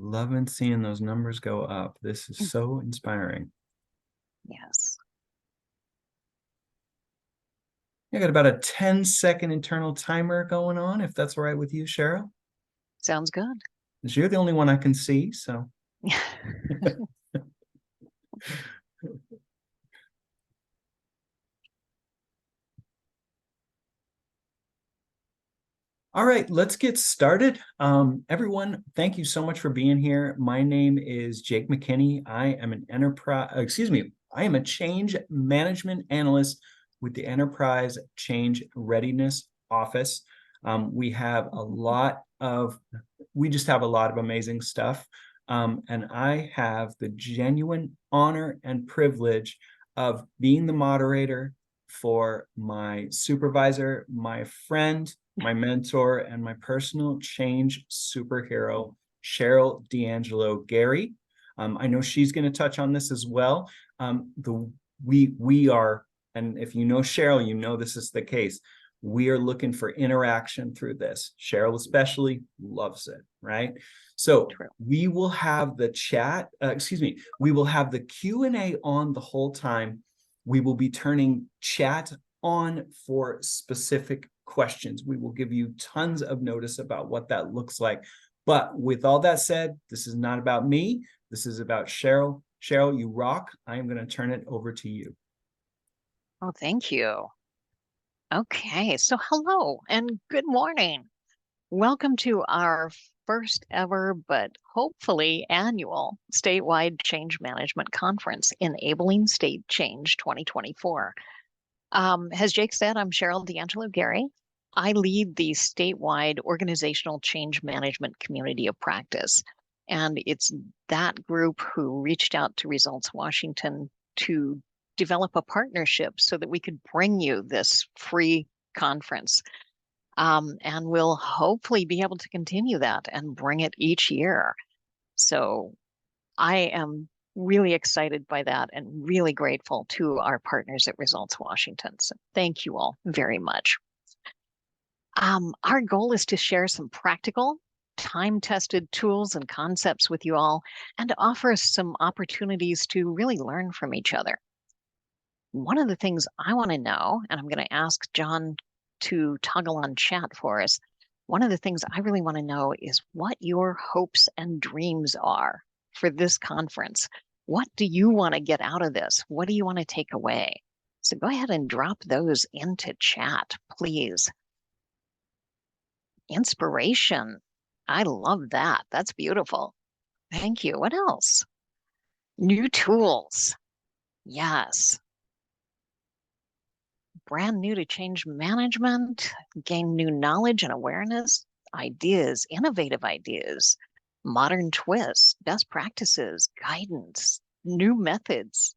Loving seeing those numbers go up. This is so inspiring. Yes. I got about a 10-second internal timer going on, if that's all right with you, Cheryl. Sounds good. 'Cause you're the only one I can see, so. All right, let's get started. Everyone, thank you so much for being here. My name is Jake McKinney. I am I am a change management analyst with the Enterprise Change Readiness Office. We just have a lot of amazing stuff. And I have the genuine honor and privilege of being the moderator for my supervisor, my friend, my mentor, and my personal change superhero, Cheryl D'Angelo Gary. I know she's going to touch on this as well. We are, and if you know Cheryl, you know this is the case. We are looking for interaction through this. Cheryl especially loves it, right? So True. we will have the chat, we will have the Q&A on the whole time. We will be turning chat on for specific questions. We will give you tons of notice about what that looks like. But with all that said, this is not about me. This is about Cheryl. Cheryl, you rock. I am going to turn it over to you. Oh, thank you. Okay, so hello and good morning. Welcome to our first ever, but hopefully annual statewide change management conference, Enabling State Change 2024. As Jake said, I'm Cheryl D'Angelo Gary. I lead the statewide organizational change management community of practice. And it's that group who reached out to Results Washington to develop a partnership so that we could bring you this free conference. And we'll hopefully be able to continue that and bring it each year. So I am really excited by that and really grateful to our partners at Results Washington. So thank you all very much. Our goal is to share some practical, time-tested tools and concepts with you all and to offer some opportunities to really learn from each other. One of the things I want to know, and I'm going to ask John to toggle on chat for us, one of the things I really want to know is what your hopes and dreams are for this conference. What do you want to get out of this? What do you want to take away? So go ahead and drop those into chat, please. Inspiration. I love that. That's beautiful. Thank you. What else? New tools. Yes. Brand new to change management, gain new knowledge and awareness, ideas, innovative ideas, modern twists, best practices, guidance, new methods,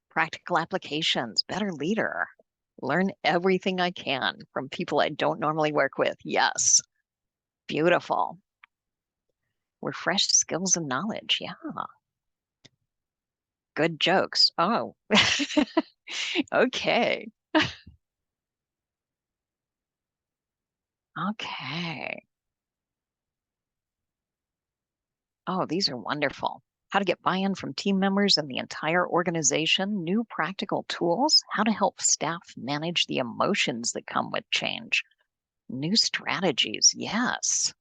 practical applications, better leader. Learn everything I can from people I don't normally work with. Yes. Beautiful. Refresh skills and knowledge. Yeah. Good jokes. Oh, okay. Okay. Oh, these are wonderful. How to get buy-in from team members and the entire organization, new practical tools, how to help staff manage the emotions that come with change, new strategies. Yes.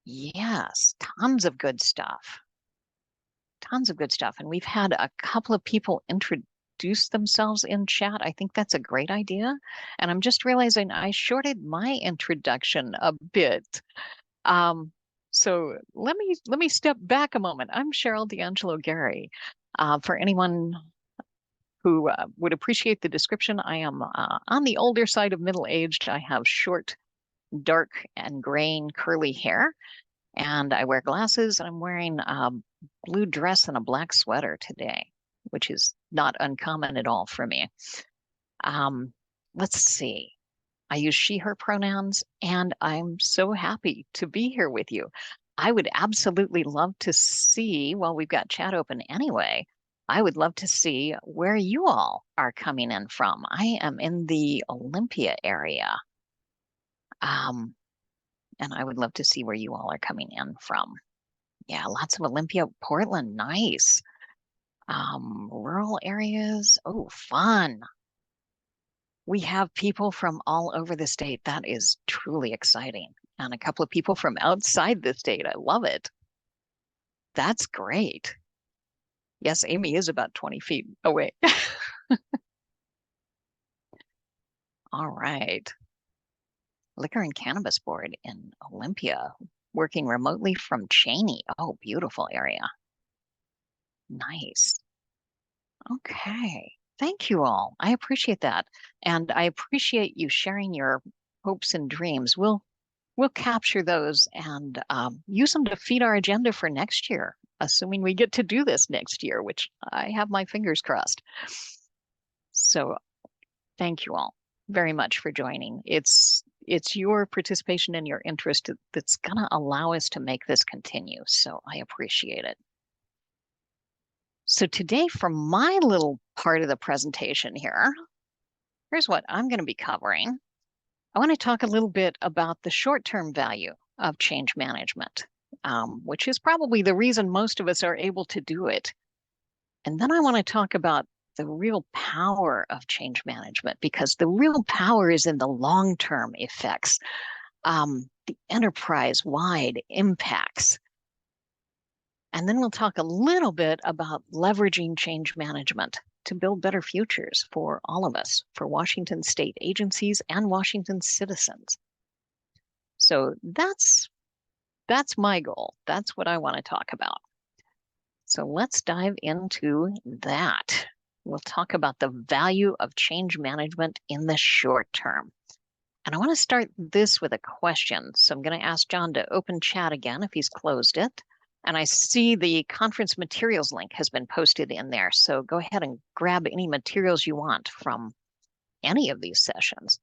Yes. Tons of good stuff. Tons of good stuff. And we've had a couple of people introduce themselves in chat. I think that's a great idea. And I'm just realizing I shorted my introduction a bit. So let me step back a moment. I'm Cheryl D'Angelo Gary. For anyone who would appreciate the description, I am on the older side of middle-aged. I have short, dark, and graying curly hair, and I wear glasses, and I'm wearing a blue dress and a black sweater today, which is not uncommon at all for me. Let's see. I use she, her pronouns, and I'm so happy to be here with you. I would absolutely love to see, while we've got chat open anyway, I would love to see where you all are coming in from. I am in the Olympia area. And I would love to see where you all are coming in from. Yeah, lots of Olympia, Portland, nice. Rural areas, oh, fun. We have people from all over the state. That is truly exciting. And a couple of people from outside the state. I love it. That's great. Yes, Amy is about 20 feet away. All right. Liquor and Cannabis Board in Olympia, working remotely from Cheney. Oh, beautiful area. Nice. Okay. Thank you all. I appreciate that. And I appreciate you sharing your hopes and dreams. We'll capture those and use them to feed our agenda for next year, assuming we get to do this next year, which I have my fingers crossed. So thank you all very much for joining. It's your participation and your interest that's going to allow us to make this continue. So I appreciate it. So today, for my little part of the presentation here, here's what I'm going to be covering. I want to talk a little bit about the short-term value of change management, which is probably the reason most of us are able to do it. And then I want to talk about the real power of change management, because the real power is in the long-term effects, the enterprise-wide impacts. And then we'll talk a little bit about leveraging change management to build better futures for all of us, for Washington state agencies and Washington citizens. So that's my goal. That's what I want to talk about. So let's dive into that. We'll talk about the value of change management in the short term. And I want to start this with a question. So I'm going to ask John to open chat again if he's closed it. And I see the conference materials link has been posted in there. So go ahead and grab any materials you want from any of these sessions.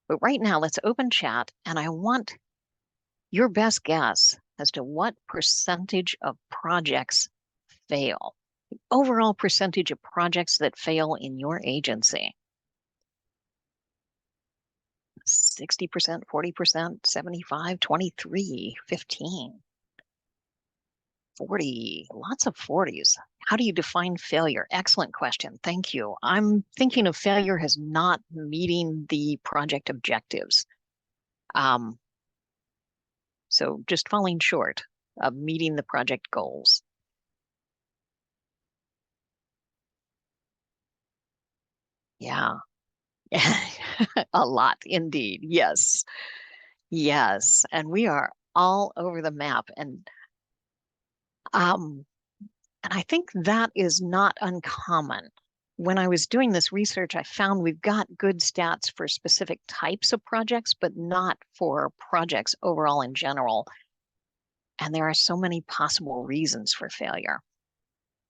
But right now, let's open chat. And I want your best guess as to what percentage of projects fail. The overall percentage of projects that fail in your agency. 60%, 40%, 75, 23, 15. 40, lots of 40s. How do you define failure? Excellent question. Thank you. I'm thinking of failure as not meeting the project objectives. So just falling short of meeting the project goals. Yeah, a lot indeed. Yes, yes. And we are all over the map. And I think that is not uncommon. When I was doing this research, I found we've got good stats for specific types of projects, but not for projects overall in general. And there are so many possible reasons for failure.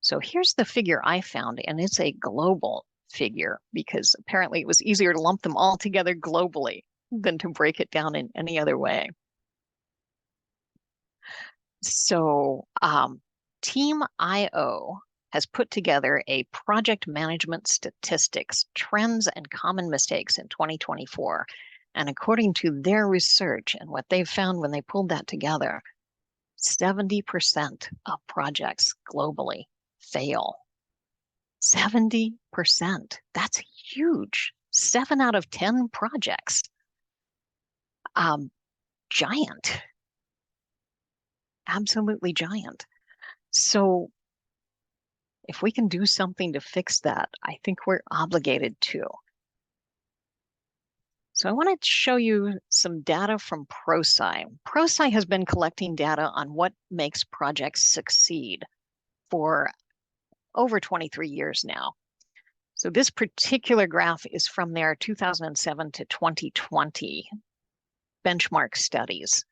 So here's the figure I found, and it's a global figure because apparently it was easier to lump them all together globally than to break it down in any other way. So Team IO has put together a project management statistics, trends and common mistakes in 2024. And according to their research and what they've found when they pulled that together, 70% of projects globally fail. 70%. That's huge. 7 out of 10 projects. Giant. Absolutely giant. So if we can do something to fix that, I think we're obligated to. So I want to show you some data from ProSci. ProSci has been collecting data on what makes projects succeed for over 23 years now. So this particular graph is from their 2007 to 2020 benchmark studies.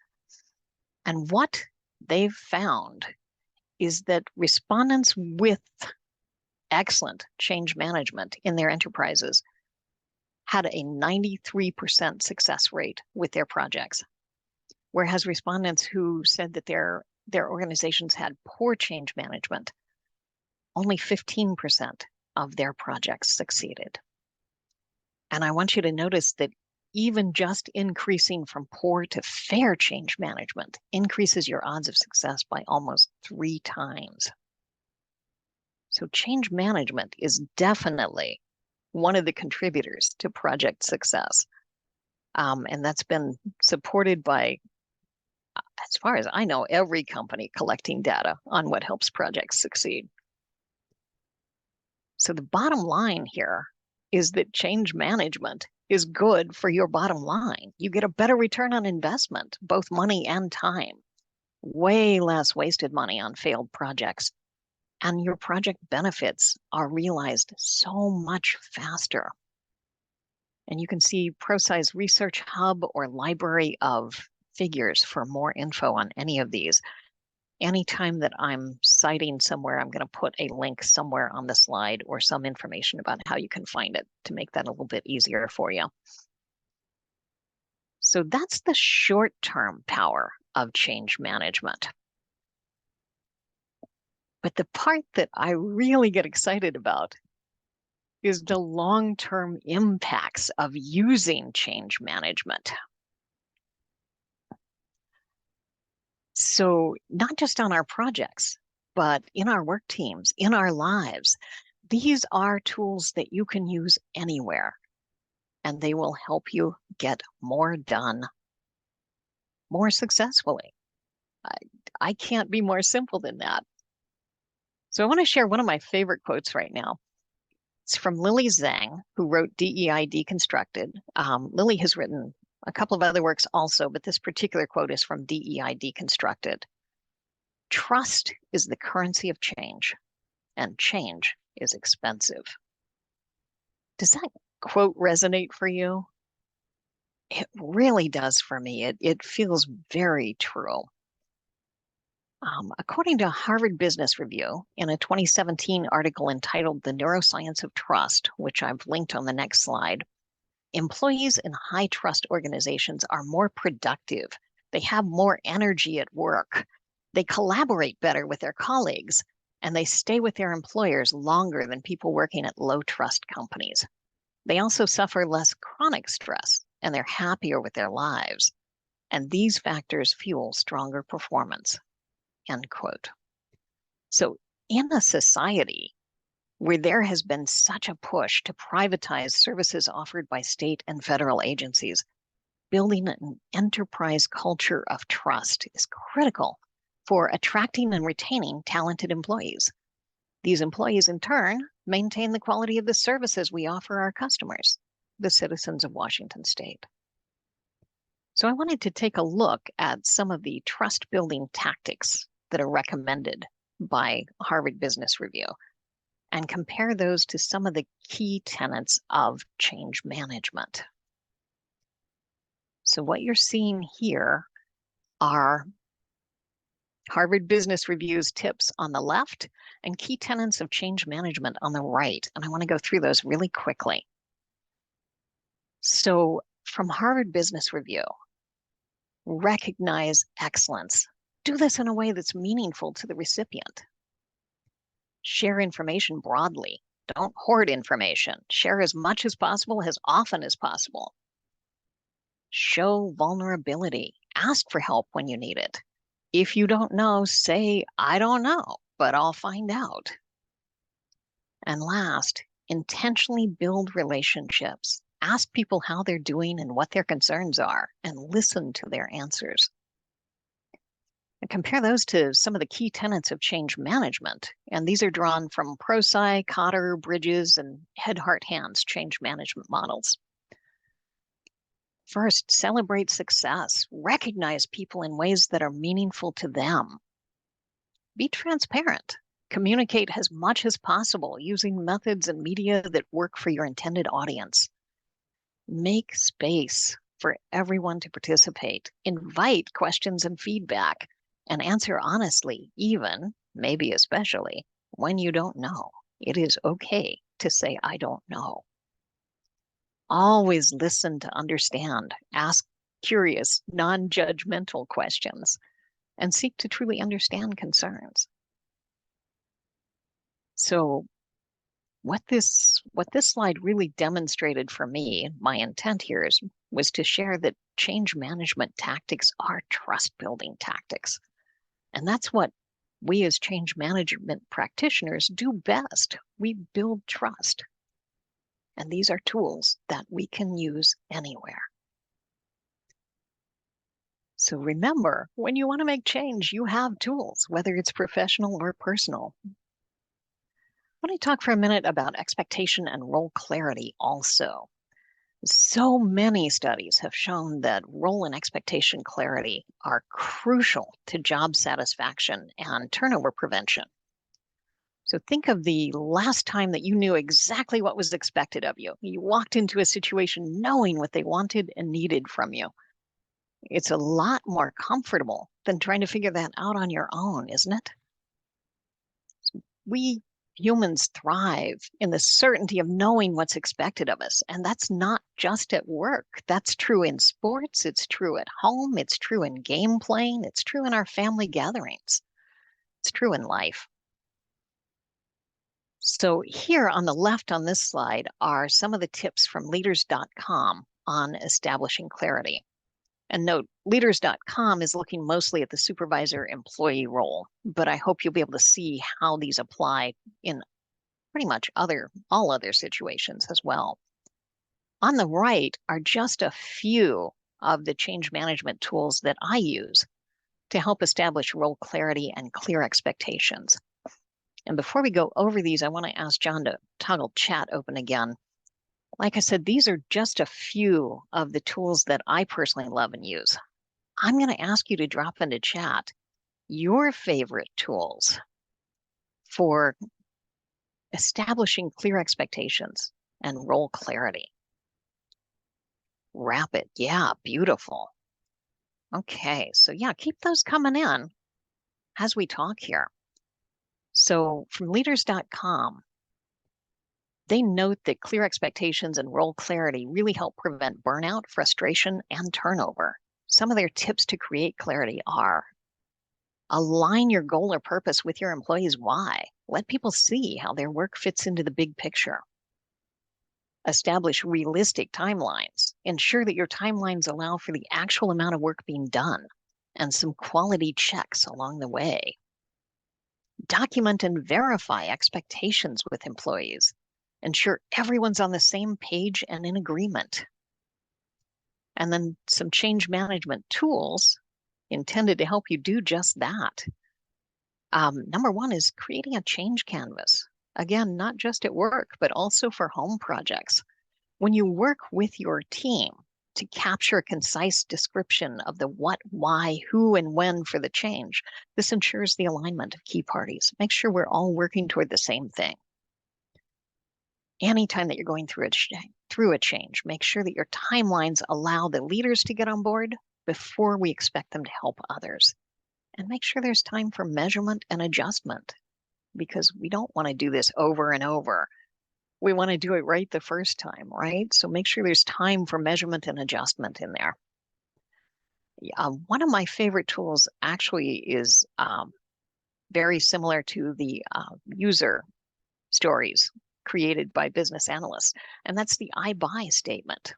And what they've found is that respondents with excellent change management in their enterprises had a 93% success rate with their projects, whereas respondents who said that their organizations had poor change management, only 15% of their projects succeeded. And I want you to notice that even just increasing from poor to fair change management increases your odds of success by almost 3 times. So change management is definitely one of the contributors to project success. And that's been supported by, as far as I know, every company collecting data on what helps projects succeed. So the bottom line here is that change management is good for your bottom line. You get a better return on investment, both money and time, way less wasted money on failed projects, and your project benefits are realized so much faster. And you can see ProSci's Research Hub or library of figures for more info on any of these. Anytime that I'm citing somewhere, I'm going to put a link somewhere on the slide or some information about how you can find it to make that a little bit easier for you. So that's the short-term power of change management. But the part that I really get excited about is the long-term impacts of using change management. So not just on our projects, but in our work teams, in our lives, these are tools that you can use anywhere, and they will help you get more done more successfully. I can't be more simple than that. So I want to share one of my favorite quotes right now. It's from Lily Zhang, who wrote DEI Deconstructed. Lily has written a couple of other works also, but this particular quote is from DEI Deconstructed. Trust is the currency of change, and change is expensive. Does that quote resonate for you? It really does for me. It feels very true. According to Harvard Business Review, in a 2017 article entitled The Neuroscience of Trust, which I've linked on the next slide, employees in high trust organizations are more productive. They have more energy at work. They collaborate better with their colleagues, and they stay with their employers longer than people working at low trust companies. They also suffer less chronic stress, and they're happier with their lives. And these factors fuel stronger performance. End quote. So in a society where there has been such a push to privatize services offered by state and federal agencies, building an enterprise culture of trust is critical for attracting and retaining talented employees. These employees, in turn, maintain the quality of the services we offer our customers, the citizens of Washington State. So I wanted to take a look at some of the trust-building tactics that are recommended by Harvard Business Review and compare those to some of the key tenets of change management. So what you're seeing here are Harvard Business Review's tips on the left and key tenets of change management on the right. And I want to go through those really quickly. So from Harvard Business Review, recognize excellence. Do this in a way that's meaningful to the recipient. Share information broadly. Don't hoard information. Share as much as possible, as often as possible. Show vulnerability. Ask for help when you need it. If you don't know, say, I don't know, but I'll find out. And last, intentionally build relationships. Ask people how they're doing and what their concerns are, and listen to their answers. And compare those to some of the key tenets of change management. And these are drawn from ProSci, Cotter, Bridges, and Head, Heart, Hands change management models. First, celebrate success. Recognize people in ways that are meaningful to them. Be transparent. Communicate as much as possible using methods and media that work for your intended audience. Make space for everyone to participate. Invite questions and feedback, and answer honestly, even, maybe especially, when you don't know. It is okay to say, I don't know. Always listen to understand. Ask curious, non-judgmental questions, and seek to truly understand concerns. So what this slide really demonstrated for me, my intent here is was to share that change management tactics are trust building tactics. And that's what we as change management practitioners do best. We build trust. And these are tools that we can use anywhere. So remember, when you want to make change, you have tools, whether it's professional or personal. I want to talk for a minute about expectation and role clarity also. So many studies have shown that role and expectation clarity are crucial to job satisfaction and turnover prevention. So think of the last time that you knew exactly what was expected of you. You walked into a situation knowing what they wanted and needed from you. It's a lot more comfortable than trying to figure that out on your own, isn't it? We humans thrive in the certainty of knowing what's expected of us. And that's not just at work. That's true in sports. It's true at home. It's true in game playing. It's true in our family gatherings. It's true in life. So here on the left on this slide are some of the tips from leaders.com on establishing clarity. And note, leaders.com is looking mostly at the supervisor-employee role, but I hope you'll be able to see how these apply in pretty much all other situations as well. On the right are just a few of the change management tools that I use to help establish role clarity and clear expectations. And before we go over these, I want to ask John to toggle chat open again. Like I said, these are just a few of the tools that I personally love and use. I'm going to ask you to drop into chat your favorite tools for establishing clear expectations and role clarity. Rapid, yeah, beautiful. Okay, so yeah, keep those coming in as we talk here. So from leaders.com, they note that clear expectations and role clarity really help prevent burnout, frustration, and turnover. Some of their tips to create clarity are: align your goal or purpose with your employees' why. Let people see how their work fits into the big picture. Establish realistic timelines. Ensure that your timelines allow for the actual amount of work being done and some quality checks along the way. Document and verify expectations with employees. Ensure everyone's on the same page and in agreement. And then some change management tools intended to help you do just that. Number one is creating a change canvas. Again, not just at work, but also for home projects. When you work with your team to capture a concise description of the what, why, who, and when for the change, this ensures the alignment of key parties. Make sure we're all working toward the same thing. Anytime that you're going through a change, make sure that your timelines allow the leaders to get on board before we expect them to help others. And make sure there's time for measurement and adjustment, because we don't want to do this over and over. We want to do it right the first time, right? So make sure there's time for measurement and adjustment in there. One of my favorite tools actually is very similar to the user stories created by business analysts, and that's the I buy statement.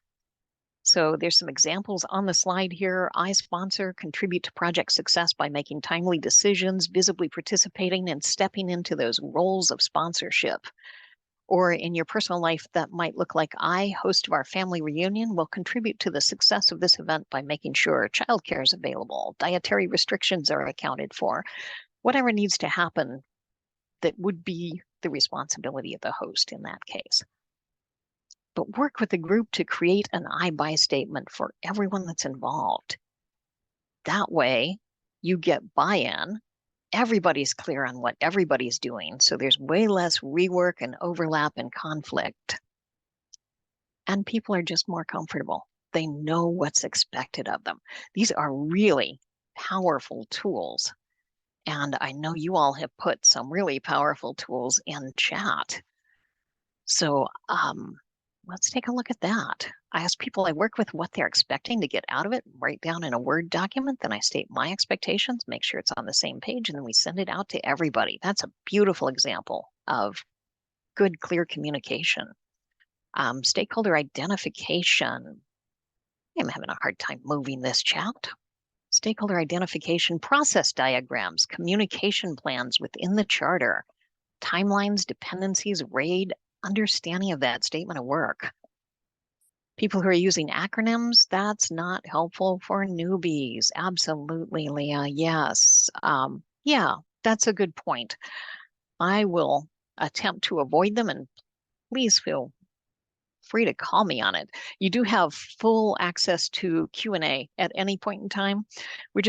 So there's some examples on the slide here. I sponsor, contribute to project success by making timely decisions, visibly participating and stepping into those roles of sponsorship. Or in your personal life, that might look like I, host of our family reunion, will contribute to the success of this event by making sure childcare is available, dietary restrictions are accounted for, whatever needs to happen that would be the responsibility of the host in that case. But work with the group to create an I buy statement for everyone that's involved. That way, you get buy-in. Everybody's clear on what everybody's doing, so there's way less rework and overlap and conflict. And people are just more comfortable. They know what's expected of them. These are really powerful tools. And I know you all have put some really powerful tools in chat. So let's take a look at that. I ask people I work with what they're expecting to get out of it, write down in a Word document, then I state my expectations, make sure it's on the same page, and then we send it out to everybody. That's a beautiful example of good, clear communication. Stakeholder identification. I'm having a hard time moving this chat. Stakeholder identification process diagrams, communication plans within the charter, timelines, dependencies, RAID, understanding of that statement of work. People who are using acronyms, that's not helpful for newbies. Absolutely, Leah. Yes. Yeah, that's a good point. I will attempt to avoid them, and please feel free to call me on it. You do have full access to Q&A at any point in time. We're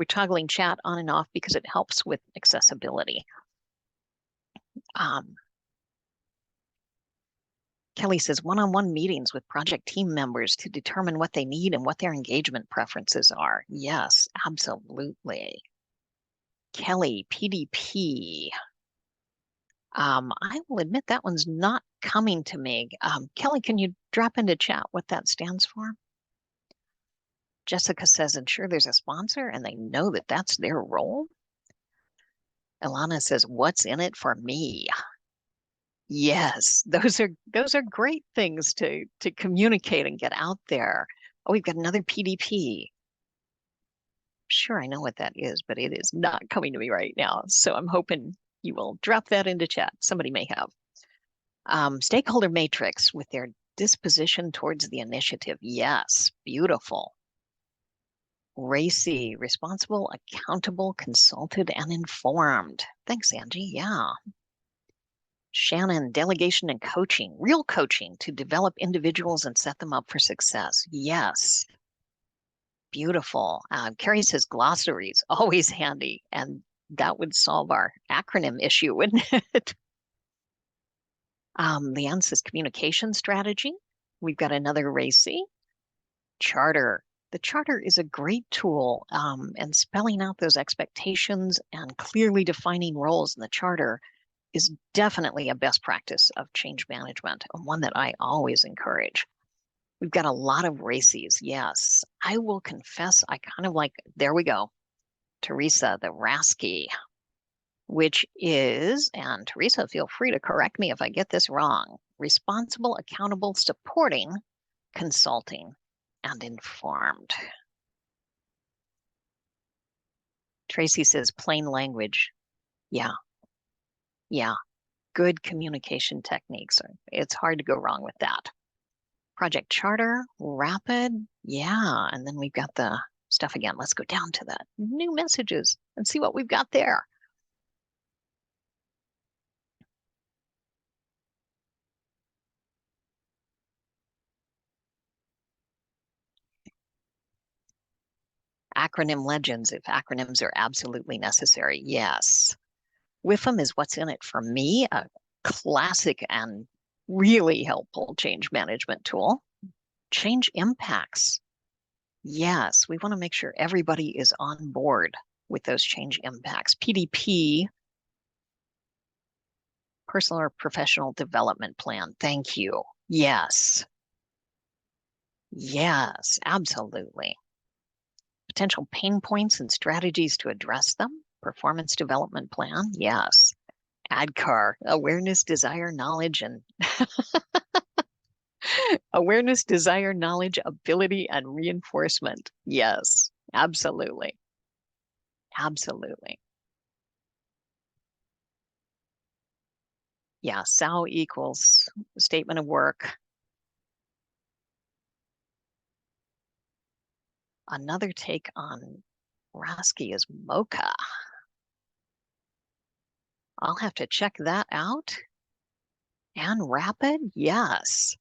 toggling chat on and off because it helps with accessibility. Kelly says one-on-one meetings with project team members to determine what they need and what their engagement preferences are. Yes, absolutely. Kelly, PDP. I will admit that one's not coming to me. Kelly, can you drop into chat what that stands for? Jessica says, ensure there's a sponsor and they know that that's their role. Ilana says, what's in it for me? Yes, those are great things to communicate and get out there. Oh, we've got another PDP. Sure, I know what that is, but it is not coming to me right now. So I'm hoping you will drop that into chat. Somebody may have. Stakeholder matrix with their disposition towards the initiative. Yes, beautiful. RACI, responsible, accountable, consulted, and informed. Thanks, Angie. Yeah. Shannon, delegation and coaching, real coaching to develop individuals and set them up for success. Yes. Beautiful. Carrie says glossaries, always handy. And that would solve our acronym issue, wouldn't it? Leanne says communication strategy. We've got another RACI. Charter. The charter is a great tool, and spelling out those expectations and clearly defining roles in the charter is definitely a best practice of change management, and one that I always encourage. We've got a lot of RACIs. Yes, I will confess, I kind of like, there we go, Teresa, the RASCI, which is, and Teresa, feel free to correct me if I get this wrong, responsible, accountable, supporting, consulting, and informed. Tracy says plain language. Yeah. Yeah. Good communication techniques. It's hard to go wrong with that. Project Charter, Rapid. Yeah. And then we've got the stuff again. Let's go down to the new messages and see what we've got there. Acronym legends, if acronyms are absolutely necessary. Yes. WIFM is what's in it for me, a classic and really helpful change management tool. Change impacts. Yes, we want to make sure everybody is on board with those change impacts. PDP, personal or professional development plan. Thank you. Yes. Yes, absolutely. Potential pain points and strategies to address them. Performance development plan. Yes. ADKAR, awareness, desire, knowledge, and awareness, desire, knowledge, ability, and reinforcement. Yes, absolutely. Absolutely. Yeah, SAO equals statement of work. Another take on RASCI is MOCA. I'll have to check that out. And Rapid, yes.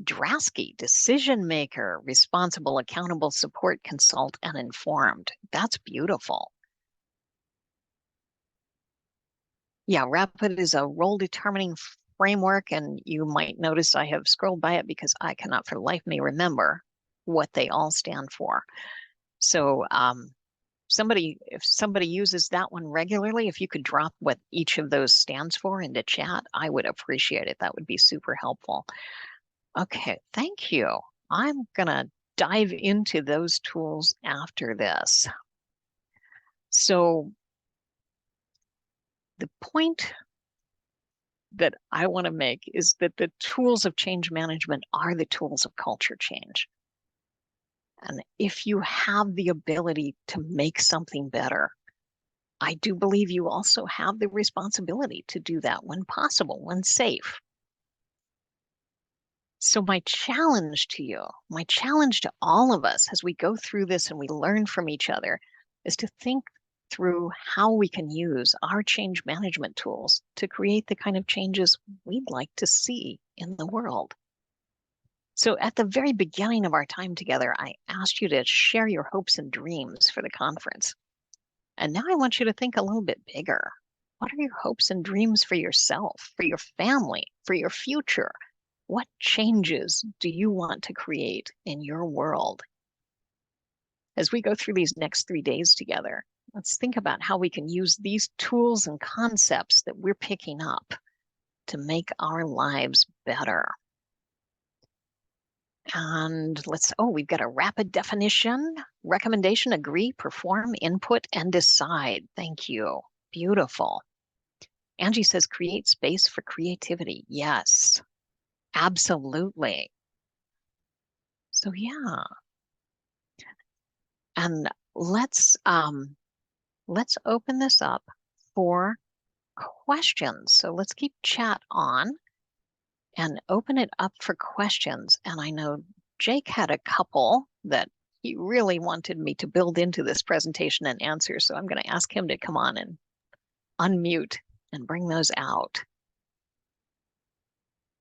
DRASCI, decision maker, responsible, accountable, support, consult, and informed. That's beautiful. Yeah, Rapid is a role determining framework, and you might notice I have scrolled by it because I cannot for the life of me remember what they all stand for. So if somebody uses that one regularly, if you could drop what each of those stands for into chat, I would appreciate it. That would be super helpful. Okay, thank you. I'm gonna dive into those tools after this. So the point that I want to make is that the tools of change management are the tools of culture change. And if you have the ability to make something better, I do believe you also have the responsibility to do that when possible, when safe. So my challenge to you, my challenge to all of us as we go through this and we learn from each other, is to think through how we can use our change management tools to create the kind of changes we'd like to see in the world. So at the very beginning of our time together, I asked you to share your hopes and dreams for the conference. And now I want you to think a little bit bigger. What are your hopes and dreams for yourself, for your family, for your future? What changes do you want to create in your world? As we go through these next 3 days together, let's think about how we can use these tools and concepts that we're picking up to make our lives better. And we've got a rapid definition, recommendation, agree, perform, input, and decide. Thank you. Beautiful. Angie says, create space for creativity. Yes, absolutely. So yeah. And let's open this up for questions. So let's keep chat on and open it up for questions. And I know Jake had a couple that he really wanted me to build into this presentation and answer. So I'm going to ask him to come on and unmute and bring those out.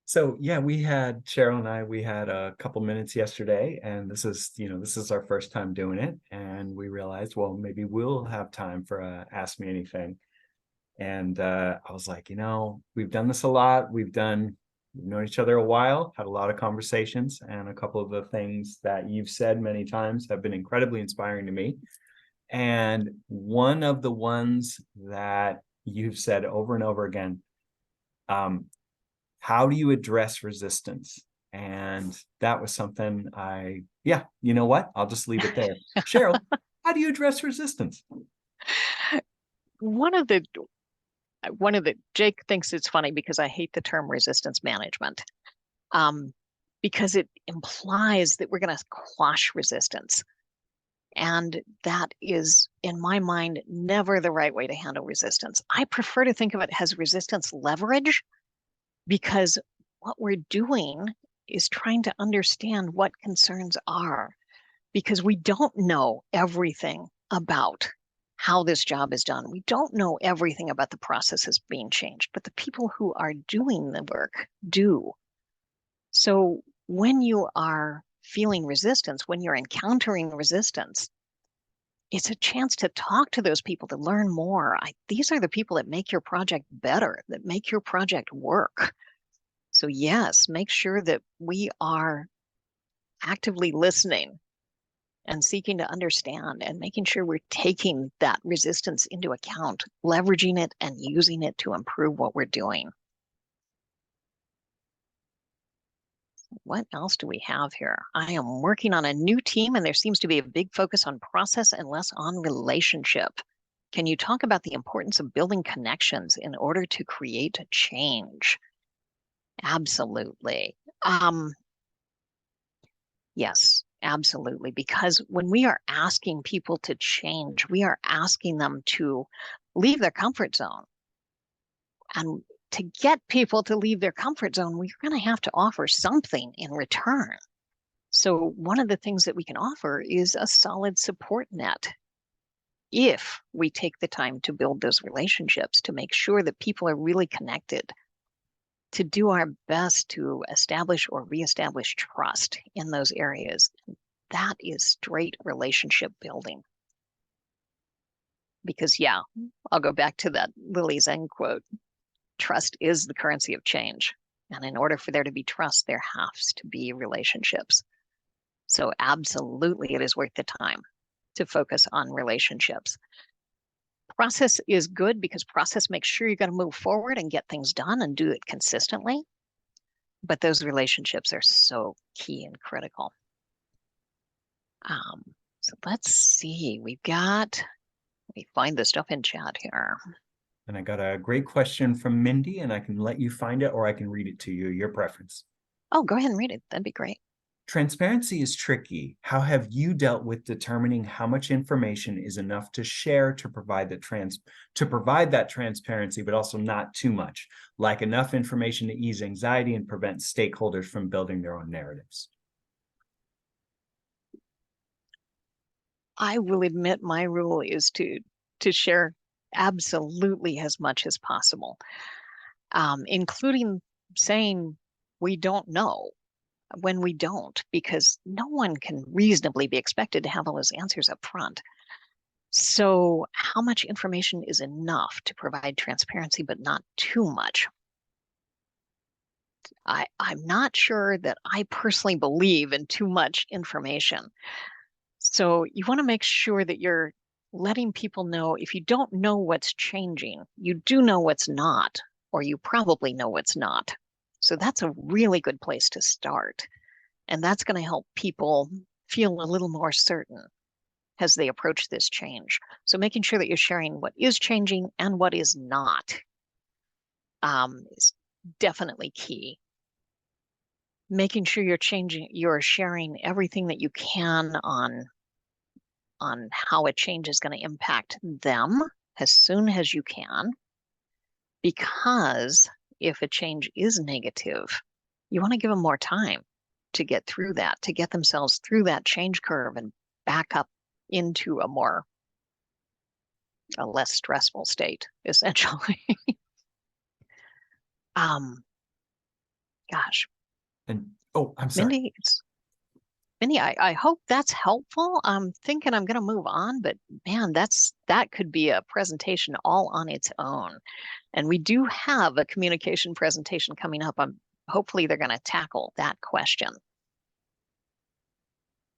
So yeah, Cheryl and I, we had a couple minutes yesterday, and this is our first time doing it. And we realized, well, maybe we'll have time for a Ask Me Anything. And I was like, we've done this a lot. We've known each other a while, had a lot of conversations, and a couple of the things that you've said many times have been incredibly inspiring to me. And one of the ones that you've said over and over again, how do you address resistance? And that was something you know what? I'll just leave it there. Cheryl, how do you address resistance? One of the Jake thinks it's funny because I hate the term resistance management, because it implies that we're going to quash resistance. And that is, in my mind, never the right way to handle resistance. I prefer to think of it as resistance leverage, because what we're doing is trying to understand what concerns are, because we don't know everything about how this job is done. We don't know everything about the processes being changed, but the people who are doing the work do. So when you are feeling resistance, when you're encountering resistance, it's a chance to talk to those people, to learn more. These are the people that make your project better, that make your project work. So yes, make sure that we are actively listening and seeking to understand and making sure we're taking that resistance into account, leveraging it and using it to improve what we're doing. What else do we have here? I am working on a new team and there seems to be a big focus on process and less on relationship. Can you talk about the importance of building connections in order to create a change? Absolutely. Yes, absolutely. Because when we are asking people to change, we are asking them to leave their comfort zone. And to get people to leave their comfort zone, we're going to have to offer something in return. So one of the things that we can offer is a solid support net. If we take the time to build those relationships, to make sure that people are really connected, to do our best to establish or reestablish trust in those areas. That is straight relationship building. Because yeah, I'll go back to that Lily Zeng quote. Trust is the currency of change. And in order for there to be trust, there has to be relationships. So absolutely, it is worth the time to focus on relationships. Process is good because process makes sure you're going to move forward and get things done and do it consistently. But those relationships are so key and critical. So let's see, we find the stuff in chat here. And I got a great question from Mindy, and I can let you find it or I can read it to you, your preference. Oh, go ahead and read it. That'd be great. Transparency is tricky. How have you dealt with determining how much information is enough to share to provide that transparency, but also not too much, like enough information to ease anxiety and prevent stakeholders from building their own narratives? I will admit my rule is to share absolutely as much as possible, including saying we don't know when we don't, because no one can reasonably be expected to have all those answers up front. So how much information is enough to provide transparency, but not too much? I'm not sure that I personally believe in too much information. So you want to make sure that you're letting people know if you don't know what's changing, you do know what's not, or you probably know what's not. So that's a really good place to start. And that's going to help people feel a little more certain as they approach this change. So making sure that you're sharing what is changing and what is not is definitely key. Making sure you're sharing everything that you can on how a change is going to impact them as soon as you can. Because if a change is negative, you want to give them more time to get through that, to get themselves through that change curve and back up into a less stressful state, essentially. um, Gosh, And oh, I'm sorry. Mindy, I hope that's helpful. I'm thinking I'm going to move on, but man, that could be a presentation all on its own. And we do have a communication presentation coming up. Hopefully they're going to tackle that question.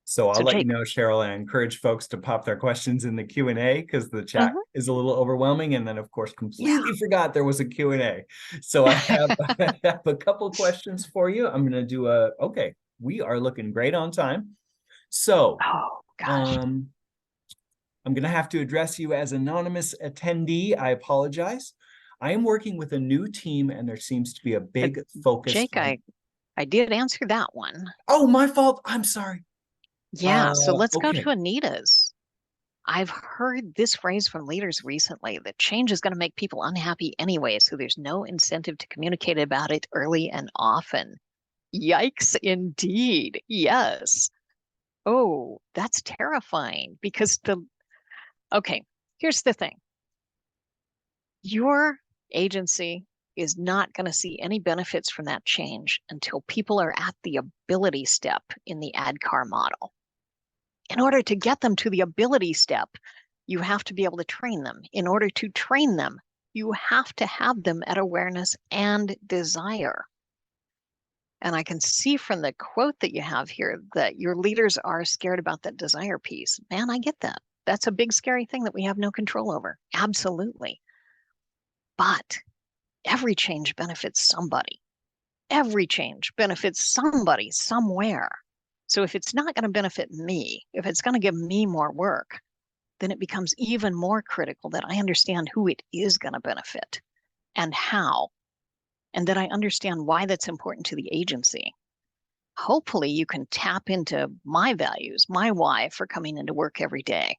So I'll So let you Jake, know, Cheryl, and I encourage folks to pop their questions in the Q&A because the chat mhm, is a little overwhelming. And then, of course, yeah. completely forgot there was a Q&A. So I have, I have a couple questions for you. I'm going to do okay, we are looking great on time. So Oh gosh. I'm going to have to address you as anonymous attendee. I apologize. I am working with a new team and there seems to be a big focus Jake, on, I did answer that one. oh, my fault. I'm sorry. Yeah, so let's go Okay. to Anita's. I've heard this phrase from leaders recently that change is going to make people unhappy anyway, so there's no incentive to communicate about it early and often. Yikes, indeed. Yes. Oh, that's terrifying because okay, here's the thing. Your agency is not going to see any benefits from that change until people are at the ability step in the ADKAR model. In order to get them to the ability step, you have to be able to train them. In order to train them, you have to have them at awareness and desire. And I can see from the quote that you have here that your leaders are scared about that desire piece. Man, I get that. That's a big, scary thing that we have no control over. Absolutely. But every change benefits somebody. Every change benefits somebody somewhere. So if it's not going to benefit me, if it's going to give me more work, then it becomes even more critical that I understand who it is going to benefit and how, and that I understand why that's important to the agency. Hopefully, you can tap into my values, my why for coming into work every day.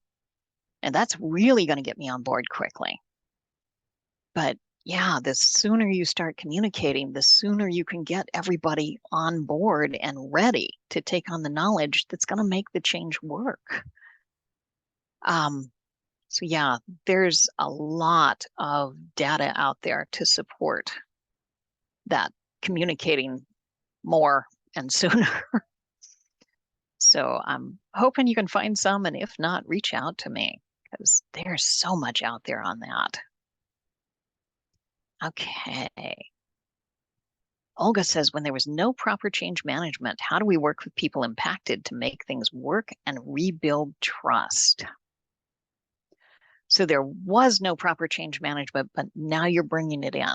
And that's really going to get me on board quickly. But yeah, the sooner you start communicating, the sooner you can get everybody on board and ready to take on the knowledge that's going to make the change work. So yeah, there's a lot of data out there to support that communicating more and sooner. So I'm hoping you can find some, and if not, reach out to me because there's so much out there on that. Okay. Olga says, when there was no proper change management, how do we work with people impacted to make things work and rebuild trust? So there was no proper change management, but now you're bringing it in.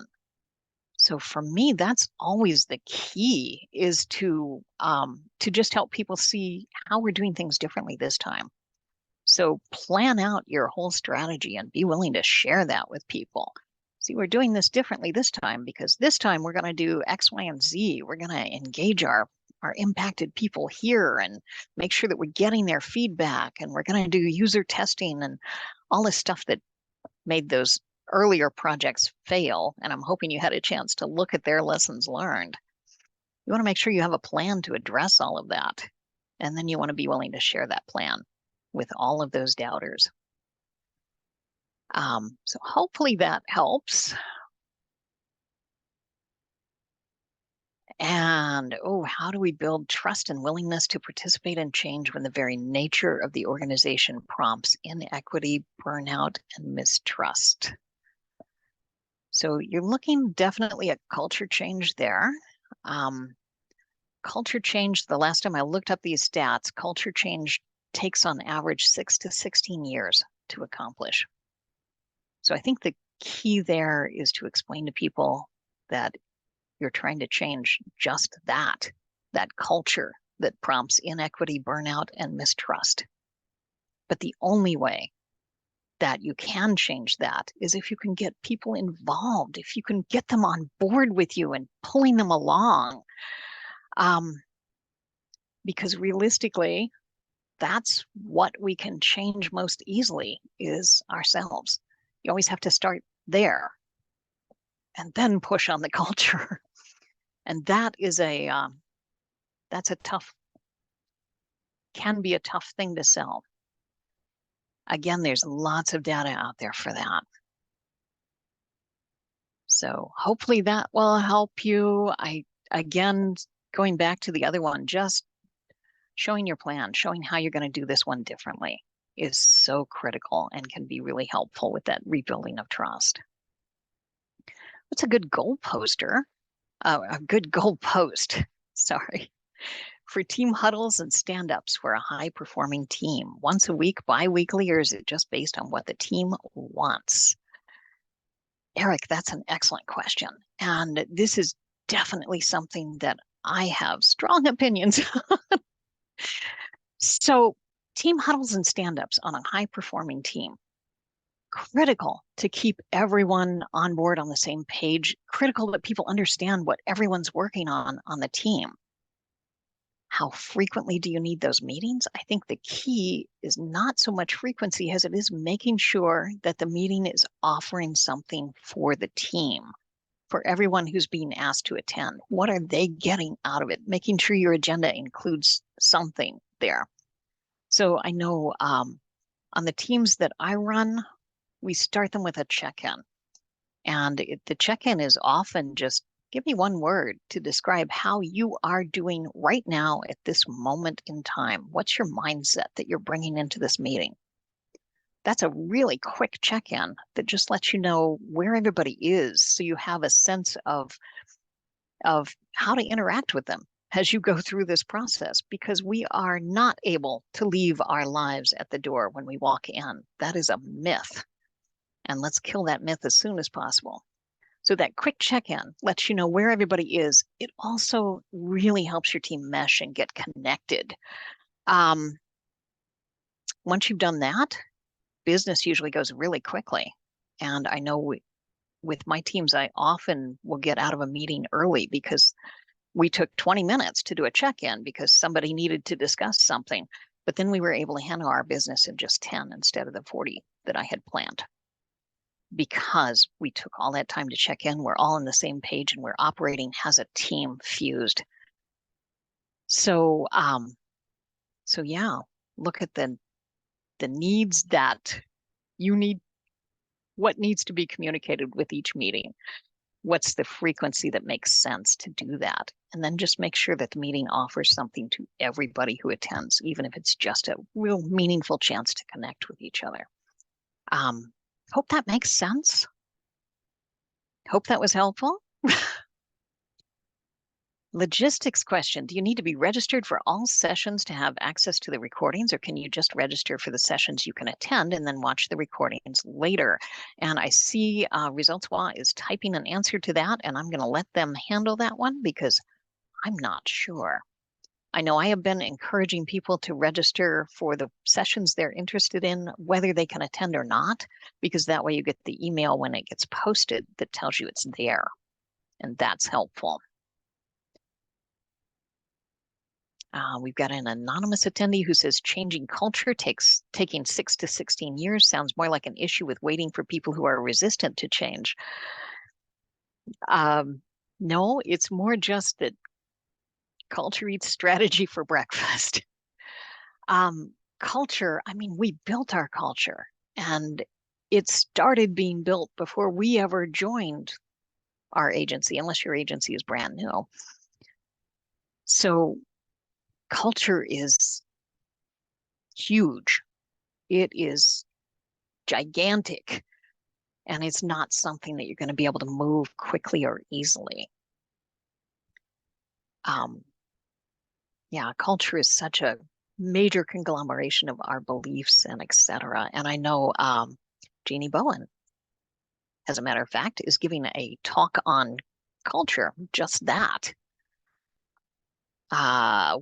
So for me, that's always the key is to just help people see how we're doing things differently this time. So plan out your whole strategy and be willing to share that with people. See, we're doing this differently this time because this time we're going to do X, Y, and Z. We're going to engage our impacted people here and make sure that we're getting their feedback. And we're going to do user testing and all this stuff that made those earlier projects fail. And I'm hoping you had a chance to look at their lessons learned. You want to make sure you have a plan to address all of that. And then you want to be willing to share that plan with all of those doubters. So hopefully that helps. And, oh, how do we build trust and willingness to participate in change when the very nature of the organization prompts inequity, burnout, and mistrust? So you're looking definitely at culture change there. Culture change, the last time I looked up these stats, culture change takes on average 6 to 16 years to accomplish. So I think the key there is to explain to people that you're trying to change just that culture that prompts inequity, burnout, and mistrust. But the only way that you can change that is if you can get people involved, if you can get them on board with you and pulling them along. Because realistically, that's what we can change most easily is ourselves. You always have to start there and then push on the culture. And that is that's a tough, can be a tough thing to sell. Again, there's lots of data out there for that. So hopefully that will help you. Again, going back to the other one, just showing your plan, showing how you're going to do this one differently is so critical and can be really helpful with that rebuilding of trust. What's a good goal poster? A good goal post, sorry, for team huddles and stand-ups for a high-performing team? Once a week, bi-weekly, or is it just based on what the team wants? Eric, that's an excellent question. And this is definitely something that I have strong opinions on. So team huddles and stand-ups on a high-performing team, critical to keep everyone on board on the same page, critical that people understand what everyone's working on the team. How frequently do you need those meetings? I think the key is not so much frequency as it is making sure that the meeting is offering something for the team, for everyone who's being asked to attend. What are they getting out of it? Making sure your agenda includes something there. So I know on the teams that I run, we start them with a check-in. And the check-in is often just, give me one word to describe how you are doing right now at this moment in time. What's your mindset that you're bringing into this meeting? That's a really quick check-in that just lets you know where everybody is, so you have a sense of how to interact with them as you go through this process, because we are not able to leave our lives at the door when we walk in. That is a myth. And let's kill that myth as soon as possible. So that quick check-in lets you know where everybody is. It also really helps your team mesh and get connected. Once you've done that, business usually goes really quickly. And I know with my teams, I often will get out of a meeting early because we took 20 minutes to do a check-in because somebody needed to discuss something. But then we were able to handle our business in just 10 instead of the 40 that I had planned, because we took all that time to check in. We're all on the same page and we're operating as a team fused. So, so yeah, look at the needs that you need, what needs to be communicated with each meeting. What's the frequency that makes sense to do that? And then just make sure that the meeting offers something to everybody who attends, even if it's just a real meaningful chance to connect with each other. Hope that makes sense. Hope that was helpful. Logistics question. Do you need to be registered for all sessions to have access to the recordings, or can you just register for the sessions you can attend and then watch the recordings later? And I see ResultsWA is typing an answer to that, and I'm going to let them handle that one because I'm not sure. I know I have been encouraging people to register for the sessions they're interested in, whether they can attend or not, because that way you get the email when it gets posted that tells you it's there, and that's helpful. We've got an anonymous attendee who says changing culture taking 6 to 16 years sounds more like an issue with waiting for people who are resistant to change. No, it's more just that culture eats strategy for breakfast. Culture, I mean, we built our culture and it started being built before we ever joined our agency, unless your agency is brand new. So culture is huge. It is gigantic. And it's not something that you're going to be able to move quickly or easily. Yeah, culture is such a major conglomeration of our beliefs and etc. And I know Jeannie Bowen, as a matter of fact, is giving a talk on culture, just that.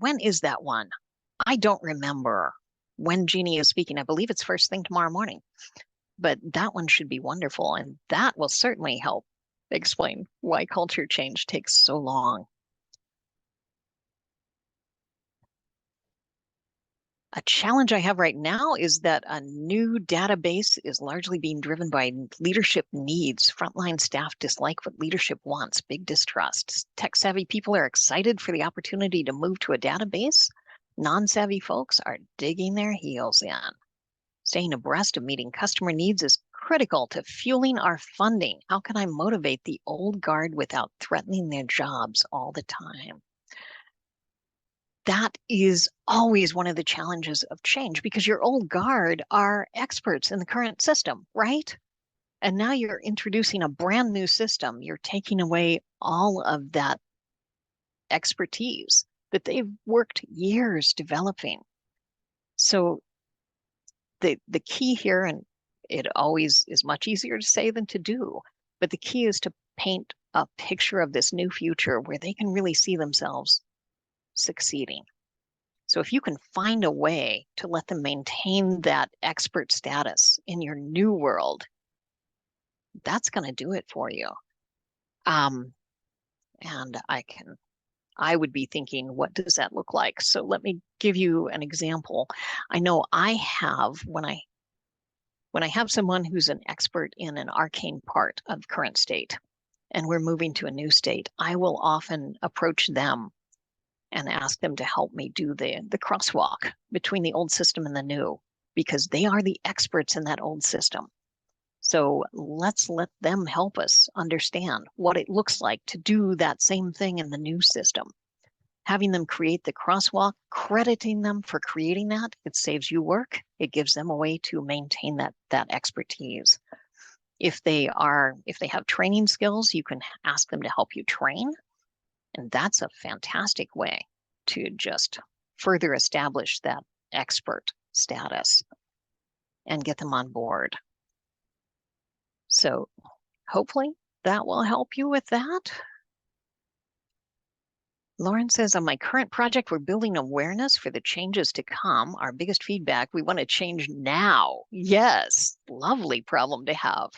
When is that one? I don't remember when Jeannie is speaking. I believe it's first thing tomorrow morning, but that one should be wonderful. And that will certainly help explain why culture change takes so long. A challenge I have right now is that a new database is largely being driven by leadership needs. Frontline staff dislike what leadership wants, big distrust. Tech-savvy people are excited for the opportunity to move to a database. Non-savvy folks are digging their heels in. Staying abreast of meeting customer needs is critical to fueling our funding. How can I motivate the old guard without threatening their jobs all the time? That is always one of the challenges of change because your old guard are experts in the current system, right? And now you're introducing a brand new system. You're taking away all of that expertise that they've worked years developing. So the key here, and it always is much easier to say than to do, but the key is to paint a picture of this new future where they can really see themselves succeeding. So if you can find a way to let them maintain that expert status in your new world, that's going to do it for you. And I would be thinking, what does that look like? So let me give you an example. I know I have, when I have someone who's an expert in an arcane part of current state, and we're moving to a new state, I will often approach them and ask them to help me do the crosswalk between the old system and the new, because they are the experts in that old system. So let's let them help us understand what it looks like to do that same thing in the new system. Having them create the crosswalk, crediting them for creating that, it saves you work. It gives them a way to maintain that expertise. If they have training skills, you can ask them to help you train. And that's a fantastic way to just further establish that expert status and get them on board. So hopefully that will help you with that. Lauren says, on my current project, we're building awareness for the changes to come. Our biggest feedback, we want to change now. Yes, lovely problem to have.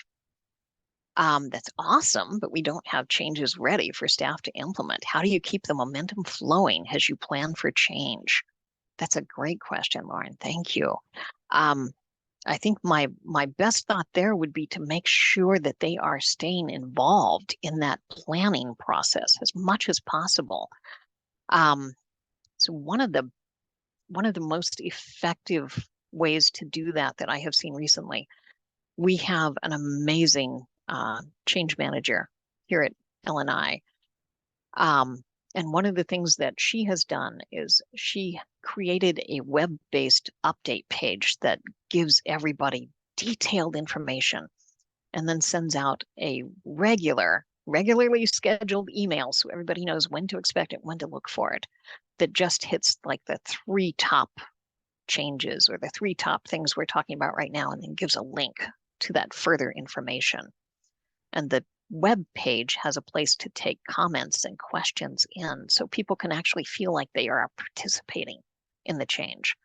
That's awesome, but we don't have changes ready for staff to implement. How do you keep the momentum flowing as you plan for change? That's a great question, Lauren. Thank you. I think my best thought there would be to make sure that they are staying involved in that planning process as much as possible. So one of the most effective ways to do that I have seen recently, we have an amazing change manager here at LNI. And one of the things that she has done is she created a web-based update page that gives everybody detailed information and then sends out a regularly scheduled email so everybody knows when to expect it, when to look for it, that just hits like the 3 top changes or the 3 top things we're talking about right now, and then gives a link to that further information. And the web page has a place to take comments and questions in, so people can actually feel like they are participating in the change.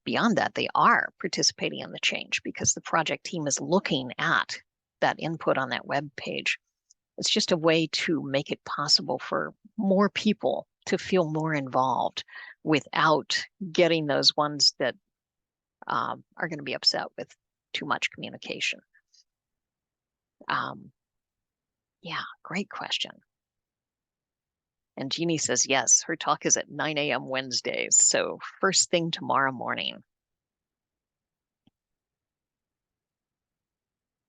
Beyond that, they are participating in the change because the project team is looking at that input on that web page. It's just a way to make it possible for more people to feel more involved without getting those ones that are going to be upset with too much communication. Yeah, great question. And Jeannie says, yes, her talk is at 9 a.m. Wednesdays, so first thing tomorrow morning.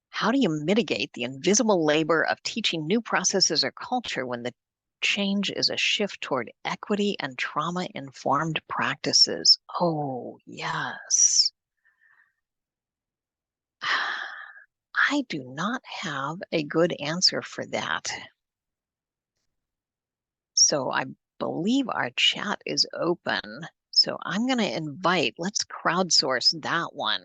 How do you mitigate the invisible labor of teaching new processes or culture when the change is a shift toward equity and trauma-informed practices? Oh, yes. I do not have a good answer for that. So I believe our chat is open. So I'm going to invite, let's crowdsource that one.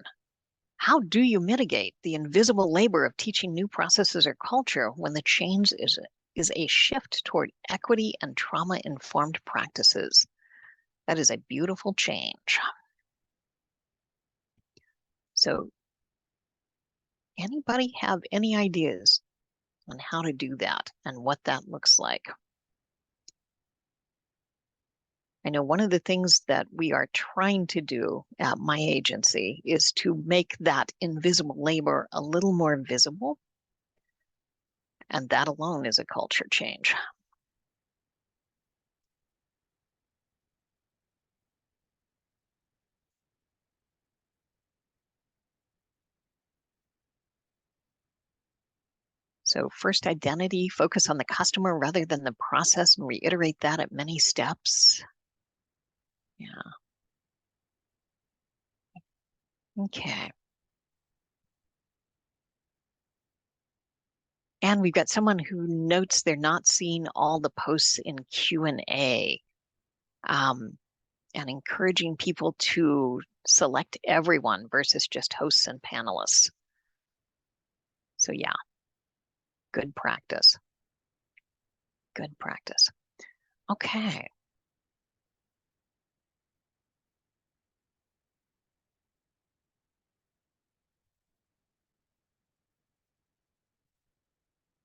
How do you mitigate the invisible labor of teaching new processes or culture when the change is a shift toward equity and trauma-informed practices? That is a beautiful change. So anybody have any ideas on how to do that and what that looks like? I know one of the things that we are trying to do at my agency is to make that invisible labor a little more visible. And that alone is a culture change. So first identity, focus on the customer rather than the process and reiterate that at many steps. Yeah. Okay. And we've got someone who notes they're not seeing all the posts in Q&A, and encouraging people to select everyone versus just hosts and panelists. So yeah, good practice. Good practice. Okay.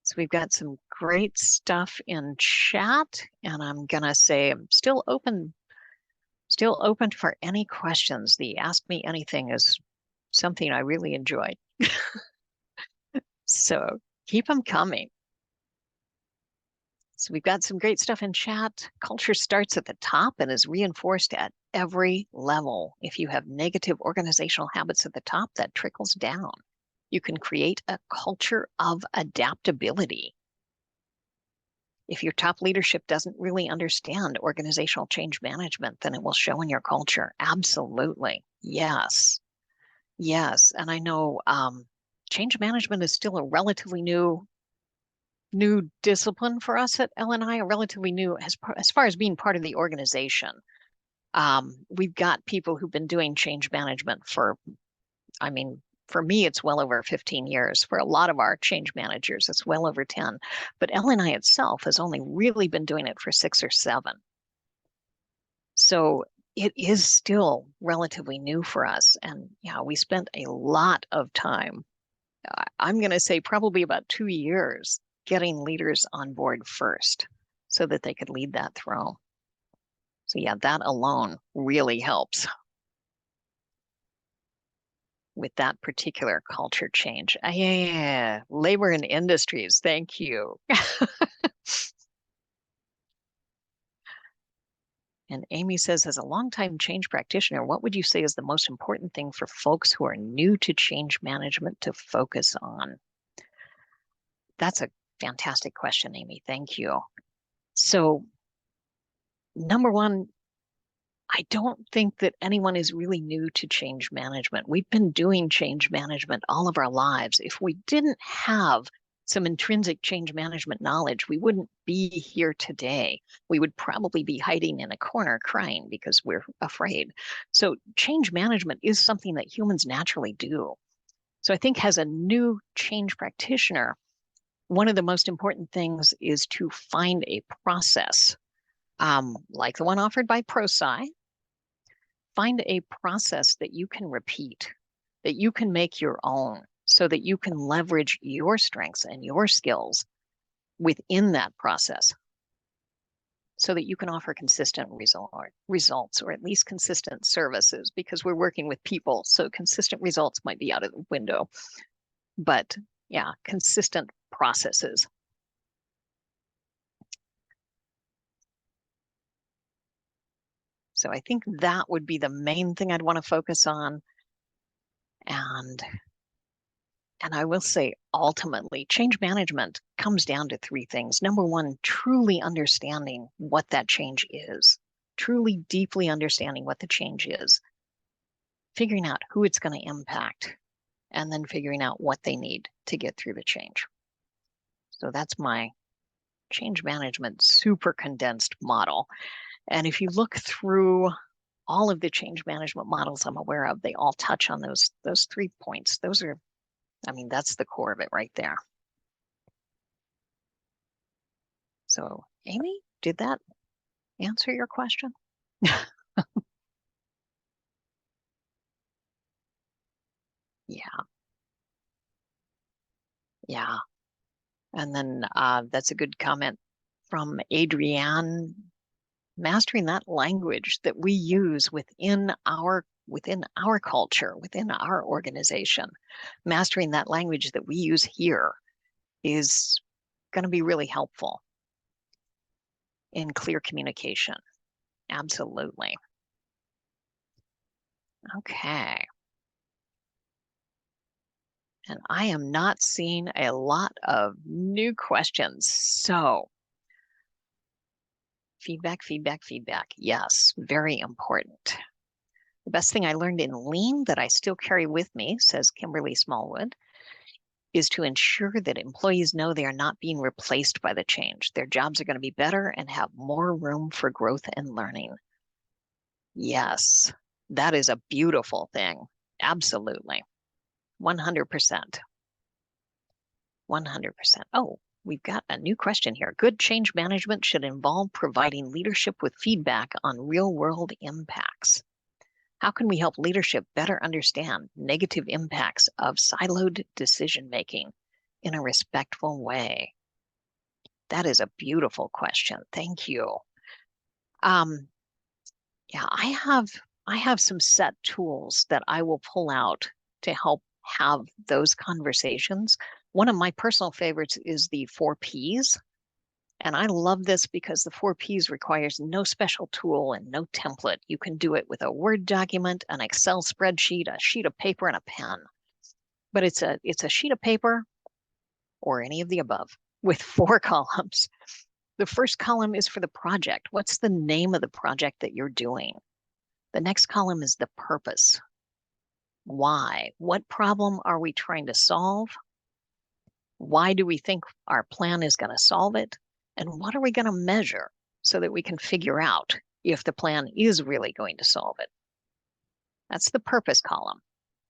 So we've got some great stuff in chat, and I'm gonna say I'm still open for any questions. The Ask Me Anything is something I really enjoy. So keep them coming. So we've got some great stuff in chat. Culture starts at the top and is reinforced at every level. If you have negative organizational habits at the top, that trickles down. You can create a culture of adaptability. If your top leadership doesn't really understand organizational change management, then it will show in your culture. Absolutely. Yes. Yes. And I know change management is still a relatively new discipline for us at L&I, a relatively new as far as being part of the organization. We've got people who've been doing change management for me, it's well over 15 years. For a lot of our change managers, it's well over 10. But L&I itself has only really been doing it for 6 or 7. So it is still relatively new for us. And yeah, we spent a lot of time, I'm going to say probably about 2 years, getting leaders on board first so that they could lead that through. So yeah, that alone really helps with that particular culture change. Yeah, labor and industries, thank you. And Amy says, as a longtime change practitioner, what would you say is the most important thing for folks who are new to change management to focus on? That's a fantastic question, Amy. Thank you. So, number one, I don't think that anyone is really new to change management. We've been doing change management all of our lives. If we didn't have some intrinsic change management knowledge, we wouldn't be here today. We would probably be hiding in a corner crying because we're afraid. So change management is something that humans naturally do. So I think as a new change practitioner, one of the most important things is to find a process, like the one offered by ProSci. Find a process that you can repeat, that you can make your own, so that you can leverage your strengths and your skills within that process, so that you can offer consistent results, or at least consistent services, because we're working with people, so consistent results might be out of the window. But yeah, consistent processes. So I think that would be the main thing I'd want to focus on. And I will say, ultimately, change management comes down to three things. Number one, truly understanding what that change is, truly deeply understanding what the change is, figuring out who it's going to impact, and then figuring out what they need to get through the change. So that's my change management super condensed model. And if you look through all of the change management models I'm aware of, they all touch on those 3 points. Those are, I mean, that's the core of it right there. So, Amy, did that answer your question? Yeah. Yeah. And then that's a good comment from Adrienne. Mastering that language that we use within our culture, within our organization, mastering that language that we use here is going to be really helpful in clear communication. Absolutely. Okay. And I am not seeing a lot of new questions. So feedback, feedback, feedback. Yes, very important. The best thing I learned in Lean that I still carry with me, says Kimberly Smallwood, is to ensure that employees know they are not being replaced by the change. Their jobs are going to be better and have more room for growth and learning. Yes, that is a beautiful thing. Absolutely. 100%. 100%. Oh, we've got a new question here. Good change management should involve providing leadership with feedback on real-world impacts. How can we help leadership better understand negative impacts of siloed decision-making in a respectful way? That is a beautiful question. Thank you. Yeah, I have some set tools that I will pull out to help have those conversations. One of my personal favorites is the 4Ps. And I love this because the 4Ps requires no special tool and no template. You can do it with a Word document, an Excel spreadsheet, a sheet of paper, and a pen. But it's a sheet of paper or any of the above with 4 columns. The first column is for the project. What's the name of the project that you're doing? The next column is the purpose. Why? What problem are we trying to solve? Why do we think our plan is going to solve it? And what are we going to measure so that we can figure out if the plan is really going to solve it? That's the purpose column.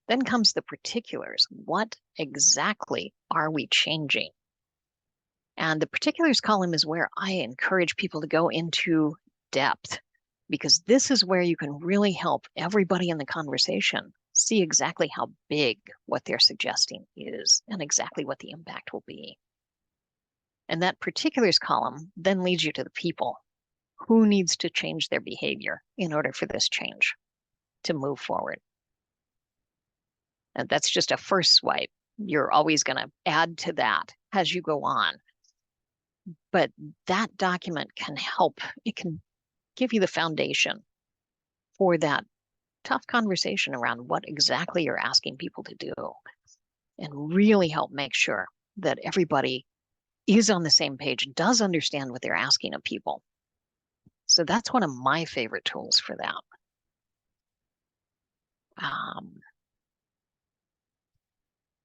Then comes the particulars. What exactly are we changing? And the particulars column is where I encourage people to go into depth, because this is where you can really help everybody in the conversation see exactly how big what they're suggesting is and exactly what the impact will be. And that particulars column then leads you to the people. Who needs to change their behavior in order for this change to move forward? And that's just a first swipe. You're always going to add to that as you go on. But that document can help. It can give you the foundation for that tough conversation around what exactly you're asking people to do, and really help make sure that everybody is on the same page and does understand what they're asking of people. So that's one of my favorite tools for that.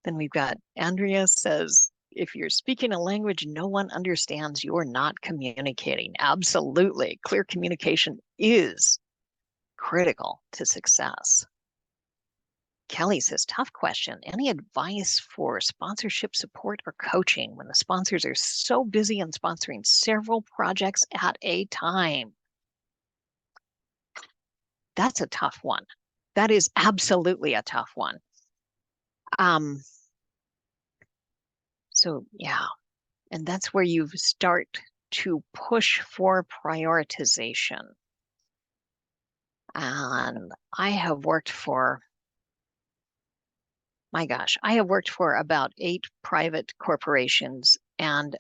Then we've got Andrea says, if you're speaking a language no one understands, you're not communicating. Absolutely. Clear communication is critical to success. Kelly says, tough question. Any advice for sponsorship support or coaching when the sponsors are so busy and sponsoring several projects at a time? That's a tough one. That is absolutely a tough one. So yeah, and that's where you start to push for prioritization. And I have worked for, my gosh, I have worked for about 8 private corporations and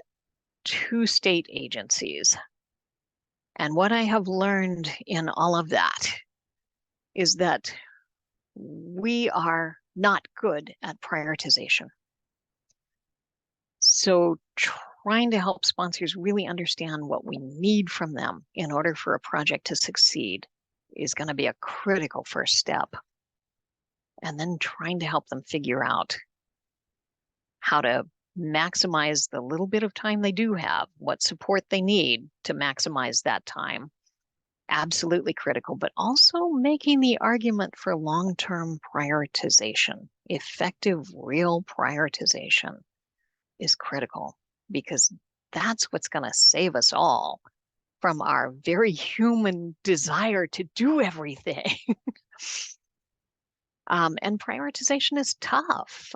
2 state agencies. And what I have learned in all of that is that we are not good at prioritization. So trying to help sponsors really understand what we need from them in order for a project to succeed is going to be a critical first step. And then trying to help them figure out how to maximize the little bit of time they do have, what support they need to maximize that time. Absolutely critical, but also making the argument for long-term prioritization. Effective, real prioritization is critical because that's what's going to save us all from our very human desire to do everything. And prioritization is tough.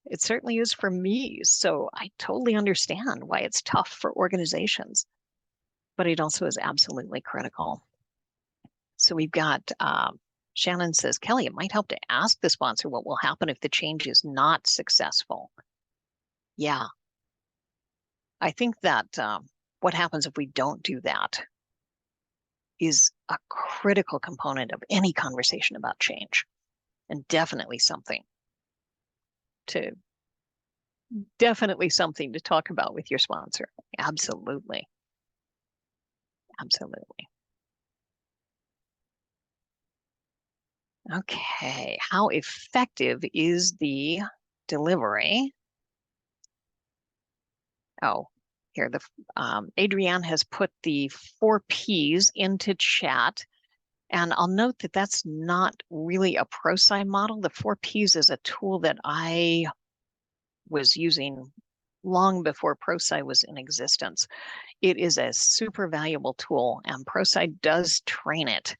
It certainly is for me. So I totally understand why it's tough for organizations, but it also is absolutely critical. So we've got Shannon says, Kelly, it might help to ask the sponsor what will happen if the change is not successful. Yeah, I think that what happens if we don't do that is a critical component of any conversation about change, and definitely something to talk about with your sponsor. Absolutely. Absolutely. Okay, how effective is the delivery? Oh, here, Adrienne has put the 4 Ps into chat. And I'll note that that's not really a ProSci model. The 4 Ps is a tool that I was using long before ProSci was in existence. It is a super valuable tool, and ProSci does train it,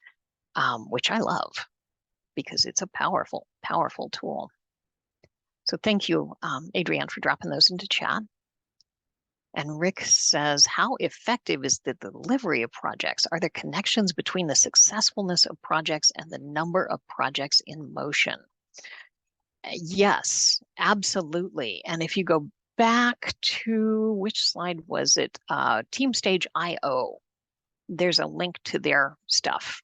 which I love because it's a powerful, powerful tool. So thank you, Adrienne, for dropping those into chat. And Rick says, how effective is the delivery of projects? Are there connections between the successfulness of projects and the number of projects in motion? Yes, absolutely. And if you go back to, which slide was it? TeamStage.io, there's a link to their stuff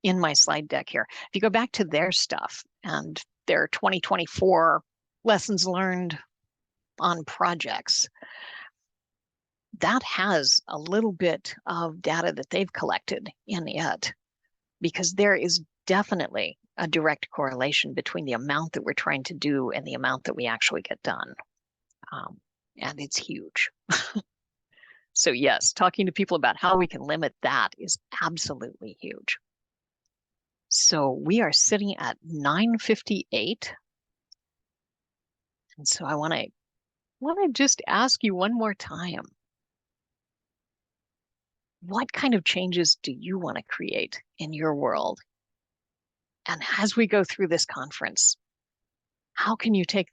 in my slide deck here. If you go back to their stuff and their 2024 lessons learned on projects, that has a little bit of data that they've collected in it, because there is definitely a direct correlation between the amount that we're trying to do and the amount that we actually get done. And it's huge. So yes, talking to people about how we can limit that is absolutely huge. So we are sitting at 9:58. And so I want to just ask you one more time. What kind of changes do you want to create in your world? And as we go through this conference, how can you take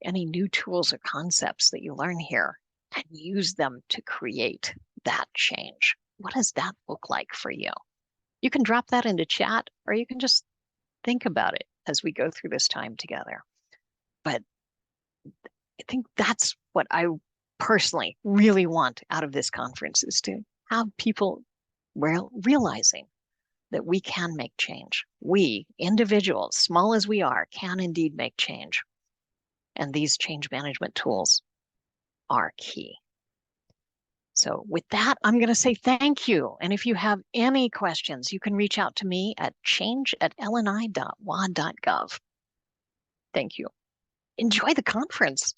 any new tools or concepts that you learn here and use them to create that change? What does that look like for you? You can drop that into chat, or you can just think about it as we go through this time together. But I think that's what I personally really want out of this conference, is to have people realizing that we can make change. We, individuals, small as we are, can indeed make change. And these change management tools are key. So with that, I'm going to say thank you. And if you have any questions, you can reach out to me at change@lni.wa.gov. Thank you. Enjoy the conference.